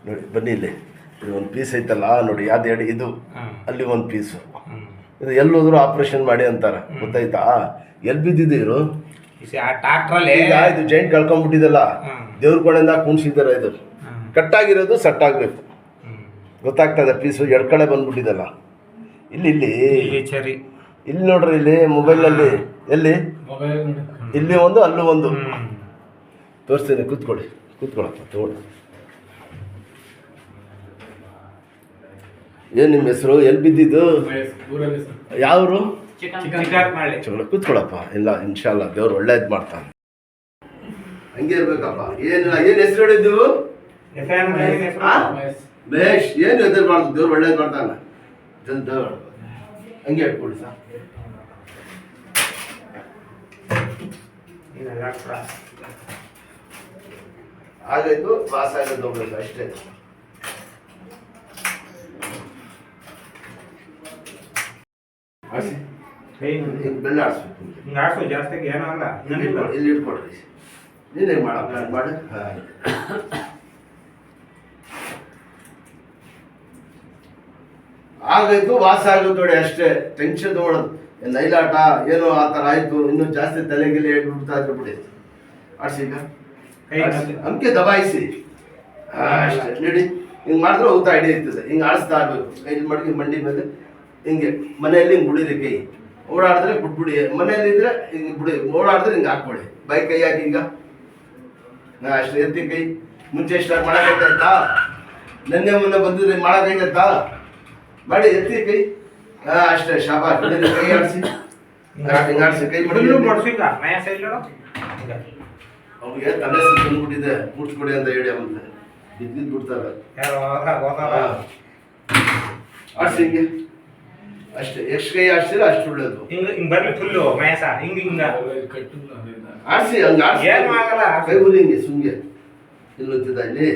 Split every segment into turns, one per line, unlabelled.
ನೋಡಿ ಬನ್ನಿ ಇಲ್ಲಿ ಇದು ಒಂದು ಪೀಸ್ ಐತಲ್ಲ ನೋಡಿ ಯಾವ್ದು ಹೇಳಿ ಇದು ಅಲ್ಲಿ ಒಂದು ಪೀಸು ಇದು ಎಲ್ಲೋದ್ರು ಆಪ್ರೇಷನ್ ಮಾಡಿ ಅಂತಾರೆ ಗೊತ್ತಾಯ್ತಾ ಎಲ್ಲಿ ಬಿದ್ದಿದ್ದು ಇವರು ಈಗ ಇದು ಜಾಯಿಂಟ್ ಕಳ್ಕೊಂಡ್ಬಿಟ್ಟಿದಲ್ಲ ದೇವ್ರ ಕಡೆಯಿಂದ ಕುಣಿಸಿದ್ದಾರೆ ಇದು ಕಟ್ಟಾಗಿರೋದು ಸೆಟ್ ಆಗಬೇಕು ಗೊತ್ತಾಗ್ತದೆ ಪೀಸು ಎಡ್ಕಡೆ ಬಂದ್ಬಿಟ್ಟಿದಲ್ಲ ಇಲ್ಲಿ ಇಲ್ಲಿ ಇಲ್ಲಿ ನೋಡ್ರಿ ಇಲ್ಲಿ ಮೊಬೈಲಲ್ಲಿ ಎಲ್ಲಿ ಇಲ್ಲಿ ಒಂದು ಅಲ್ಲೂ ಒಂದು ತೋರಿಸ್ತೀನಿ ಕೂತ್ಕೊಳ್ಳಪ್ಪ ತಗೊಳ್ಳಿ ಏನು ನಿಮ್ಮ ಹೆಸರು ಎಲ್ಲಿ ಬಿದ್ದಿದ್ದು ಯಾವರು ಕೂತ್ಕೊಳ್ಳಪ್ಪ ಇಲ್ಲ ಇನ್ಶಾಲ್ಲ ದೇವ್ರು ಒಳ್ಳೇದು ಮಾಡ್ತಾನೆ ಹಂಗೆ ಇರ್ಬೇಕಪ್ಪ ಏನಿಲ್ಲ ಏನು ಹೆಸರು ಹೇಳಿದ್ದು ಮಹೇಶ್ ಏನು ಎದುರ್ಬಾರ್ದು ದೇವ್ರು ಒಳ್ಳೇದು ಮಾಡ್ತಾನೆ ಹಂಗೆ ಹೇಳ್ಕೊಳ್ಳಿ ಸರ್ ಆಗಾಯ್ತು ಪಾಸ್ ಆಗೋದು ಹೋಗ್ಬೇಕು ಅಷ್ಟೇ ಬೆಲ್ಲ ಆಡಿಸ್ಬೇಕು
ಜಾಸ್ತಿ ಏನಲ್ಲ
ಇಲ್ಲಿ ಇಟ್ಕೊಡ್ರಿ ನೀನೇ ಮಾಡಿ ಆಗಾಯ್ತು ವಾಸ ಆಗೋದು ನೋಡಿ ಅಷ್ಟೇ ಟೆನ್ಷನ್ ತಗೊಳ್ಳೋದು ನೈಲಾಟ ಏನೋ ಆ ಥರ ಆಯ್ತು ಇನ್ನೂ ಜಾಸ್ತಿ ತಲೆಗೆಲೆ ಹೇಳ್ಬಿಡ್ತಾ ಇದ್ರೆ ಬಿಡಿ ಆಡ್ಸಿ ಈಗ ಅಂಕೆ ದಬಾಯಿಸಿ ಅಷ್ಟೇ ನೋಡಿ ಹಿಂಗೆ ಮಾಡಿದ್ರೆ ಊತ ಹಿಡಿಯುತ್ತದೆ ಹಿಂಗೆ ಆಡಿಸ್ತಾ ಇರ್ಬೇಕು ಕೈ ಮಡಗಿ ಮಂಡಿ ಮೇಲೆ ಹಿಂಗೆ ಮನೆಯಲ್ಲಿ ಹಿಂಗೆ ಬಿಡಿರಿ ಕೈ ಓಡಾಡಿದ್ರೆ ಬಿಟ್ಬಿಡಿ ಮನೆಯಲ್ಲಿ ಇದ್ರೆ ಹಿಂಗೆ ಬಿಡಿ ಓಡಾಡಿದ್ರೆ ಹಿಂಗೆ ಹಾಕ್ಬಿಡಿ ಬೈ ಕೈ ಹಾಕಿ ಹಿಂಗ ಅಷ್ಟೇ ಎತ್ತಿ ಕೈ ಮುಂಚೆ ಸ್ಟಾರ್ಟ್ ಮಾಡೋಕ್ಕಾಯ್ತಾ ನೆನ್ನೆ ಮೊನ್ನೆ ಬಂದಿದ್ರೆ ಮಾಡೋಕ್ಕಾಯ್ತಾ ಮಾಡಿ ಎತ್ತಿ ಕೈ ಅಷ್ಟೇ ಶಾಬಾಷ್ ಕೈ ಆಡಿಸಿ ಹಿಂಗೆ ಆಡಿಸಿ ಕೈ ಮಾಡಿ ಅವ್ರಿಗೆ ತಲೆ ಬಂದ್ಬಿಟ್ಟಿದೆ ಮುಟ್ಸ್ಕೊಡಿ ಅಂತ ಹೇಳಿ ಅವನ್ನ ಬಿದ್ದಿದ್ದು ಬಿಡ್ತಾರೆ ಆಡ್ಸಿ ಹಿಂಗೆ ಅಷ್ಟೇ ಎಷ್ಟು ಕೈ ಆಡ್ಸಿದ್ರೆ ಅಷ್ಟು ಒಳ್ಳೇದು ಆಡ್ಸಿ ಹಂಗೆ ಆಡ್ಸಿ ಕೈ ಊರಿ ಹಿಂಗೆ ಸುಮ್ಗೆ ಇಲ್ಲುತ್ತಿದ್ದ ಇಲ್ಲಿ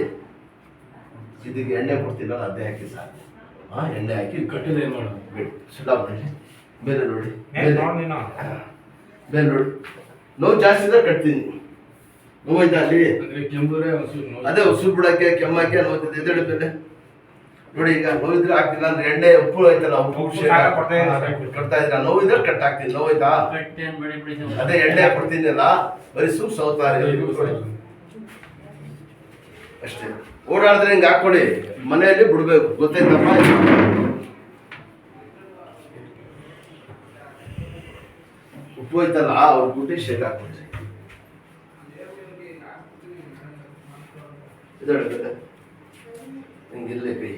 ಇದಕ್ಕೆ ಎಣ್ಣೆ ಕೊಡ್ತೀನಲ್ಲ ಅದೇ ಹಾಕಿ ಸಾಕು ಎಣ್ಣೆ ಹಾಕಿ
ಕಟ್ಟಿದ ಏನು ಮಾಡೋದು
ಸ್ಟಾಪ್ ಬೇರೆ ನೋಡಿ ಬೇರೆ ನೋಡಿ ನೋವು ಜಾಸ್ತಿ ಇದ್ರೆ ಕಟ್ತೀನಿ ನೋವಾಯ್ತಾ ಅಲ್ಲಿ ಅದೇ ಉಸಿರು ಬಿಡಕ್ಕೆ ಕೆಮ್ಮಕ್ಕೆ ನೋವ್ತಿದ್ದೆ ಎದ್ದೇಳಿ ಮೇಲೆ ನೋಡಿ ಈಗ ನೋವಿದ್ರೆ ಆಗ್ತಿಲ್ಲ ಅಂದ್ರೆ ಎಣ್ಣೆ ಉಪ್ಪು ಆಯ್ತಲ್ಲ ಉಪ್ಪು ಕಟ್ತಾ ಇದ್ರ ನೋವಿದ್ರೆ ಕಟ್ ಹಾಕ್ತೀನಿ ನೋವಾಯ್ತಾ ಅದೇ ಎಣ್ಣೆ ಕೊಡ್ತೀನಲ್ಲ ಬರೀ ಸುಮ್ ಸೌತಾರೆ ಅಷ್ಟೇ ಓಡಾಡಿದ್ರೆ ಹಿಂಗೆ ಹಾಕೊಳ್ಳಿ ಮನೆಯಲ್ಲಿ ಬಿಡ್ಬೇಕು ಗೊತ್ತಾಯ್ತಪ್ಪ ಉಪ್ಪು ಐತಲ್ಲ ಅವ್ರು ಬಿಟ್ಟು ಶೇಕ್ ಹಾಕ್ಬಿಡ್ರಿ ಹಿಂಗಿರ್ಲಿ ಕೈ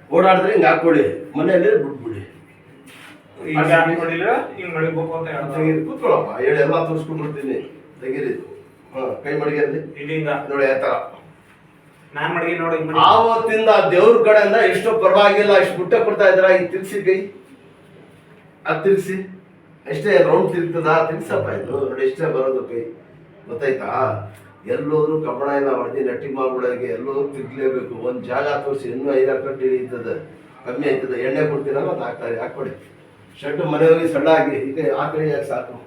ಓಡಾಡಿದ್ರೆ ಹಿಂಗೆ ಹಾಕೊಳ್ಳಿ ಮನೆಯಲ್ಲಿ ಬಿಟ್ಬಿಡಿ ಕೂತ್ಕೊಳ್ಳಪ್ಪ ಹೇಳಿ ಎಲ್ಲ ತೋರಿಸ್ಕೊಂಡ್ಬಿಡ್ತೀನಿ ತೆಗೀರಿ ಕೈ ಮಡಿಗೆಯಲ್ಲಿ ನೋಡಿ ಆ ಥರ ಆವತ್ತಿಂದ ದೇವ್ರ ಕಡೆಯಿಂದ ಎಷ್ಟೋ ಪರವಾಗಿಲ್ಲ ಇಷ್ಟು ಬುಟ್ಟೆ ಕೊಡ್ತಾ ಇದ್ರ ಈಗ ತಿರ್ಸಿ ಕೈ ಅದು ತಿರ್ಸಿ ಎಷ್ಟೇ ರೌಂಡ್ ತಿರ್ತದ ತಿರ್ಸಪ್ಪ ಇದು ನೋಡಿ ಎಷ್ಟೇ ಬರೋದು ಕೈ ಗೊತ್ತಾಯ್ತಾ ಎಲ್ಲೋದ್ರು ಕಬ್ಬಣ ಎಲ್ಲ ಹೊಡೆದು ನಟ್ಟಿ ಮಾಡ್ಬಿಡೋಕೆ ಎಲ್ಲೋದ್ರು ತಿರ್ಗಲೇಬೇಕು ಒಂದು ಜಾಗ ತೋರಿಸಿ ಇನ್ನೂ 5-6 ಕಟ್ಟಿ ಇರ್ತದೆ ಕಮ್ಮಿ ಆಯ್ತದೆ ಎಣ್ಣೆ ಕೊಡ್ತೀರಲ್ಲ ಅದು ಹಾಕ್ತಾರೆ ಹಾಕ್ಕೊಡಿ ಶರ್ಟ್ ಮನೆಯವ್ರಿಗೆ ಸಣ್ಣ ಆಗಿ ಈಗ ಆ ಕಡೆ ಸಾಕು